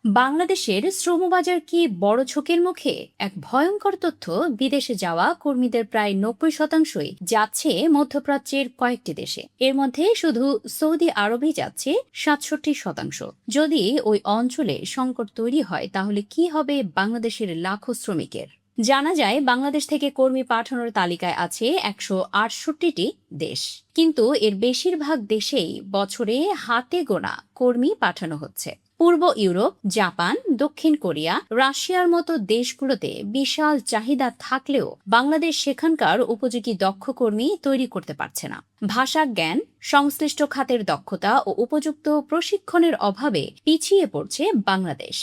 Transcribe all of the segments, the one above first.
বাংলাদেশের শ্রমবাজার কি বড় ঝোঁকের মুখে? এক ভয়ঙ্কর তথ্য, বিদেশে যাওয়া কর্মীদের প্রায় ৯০%ই যাচ্ছে মধ্যপ্রাচ্যের কয়েকটি দেশে। এর মধ্যে শুধু সৌদি আরবেই যাচ্ছে ৬৭%। যদি ওই অঞ্চলে সংকট তৈরি হয় তাহলে কি হবে বাংলাদেশের লাখো শ্রমিকের? জানা যায় বাংলাদেশ থেকে কর্মী পাঠানোর তালিকায় আছে ১৬৮টি দেশ, কিন্তু এর বেশিরভাগ দেশেই বছরে হাতে গোনা কর্মী পাঠানো হচ্ছে। পূর্ব ইউরোপ, জাপান, দক্ষিণ কোরিয়া, রাশিয়ার মতো দেশগুলোতে বিশাল চাহিদা থাকলেও বাংলাদেশ সেখানকার উপযোগী দক্ষ কর্মী তৈরি করতে পারছে না। ভাষা জ্ঞান, সংশ্লিষ্ট খাতের দক্ষতা ও উপযুক্ত প্রশিক্ষণের অভাবে পিছিয়ে পড়ছে বাংলাদেশ।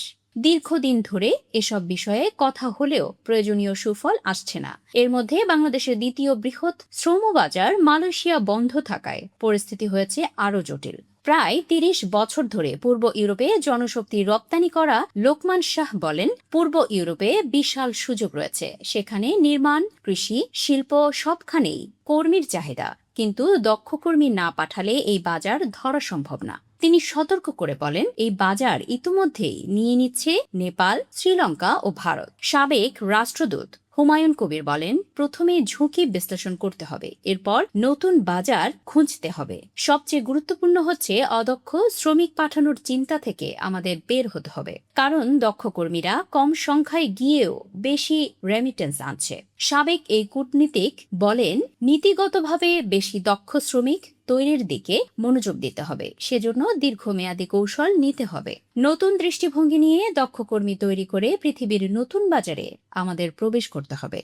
দীর্ঘদিন ধরে এসব বিষয়ে কথা হলেও প্রয়োজনীয় সুফল আসছে না। এর মধ্যে বাংলাদেশের দ্বিতীয় বৃহৎ শ্রমবাজার মালয়েশিয়া বন্ধ থাকায় পরিস্থিতি হয়েছে আরও জটিল। প্রায় ৩০ বছর ধরে পূর্ব ইউরোপে জনশক্তি রপ্তানি করা লোকমান শাহ বলেন, পূর্ব ইউরোপে বিশাল সুযোগ রয়েছে। সেখানে নির্মাণ, কৃষি, শিল্প সবখানেই কর্মীর চাহিদা, কিন্তু দক্ষ কর্মী না পাঠালে এই বাজার ধরা সম্ভব না। তিনি সতর্ক করে বলেন, এই বাজার ইতিমধ্যেই নিয়ে নিচ্ছে নেপাল, শ্রীলঙ্কা ও ভারত। সাবেক রাষ্ট্রদূত হুমায়ুন কবির বলেন, প্রথমে ঝুঁকি বিশ্লেষণ করতে হবে, এরপর নতুন বাজার খুঁজতে হবে। সবচেয়ে গুরুত্বপূর্ণ হচ্ছে অদক্ষ শ্রমিক পাঠানোর চিন্তা থেকে আমাদের বের হতে হবে, কারণ দক্ষ কর্মীরা কম সংখ্যায় গিয়েও বেশি রেমিটেন্স আনছে। সাবেক এই কূটনীতিক বলেন, নীতিগতভাবে বেশি দক্ষ শ্রমিক তৈরির দিকে মনোযোগ দিতে হবে। সেজন্য দীর্ঘমেয়াদী কৌশল নিতে হবে। নতুন দৃষ্টিভঙ্গি নিয়ে দক্ষ কর্মী তৈরি করে পৃথিবীর নতুন বাজারে আমাদের প্রবেশ করতে হবে।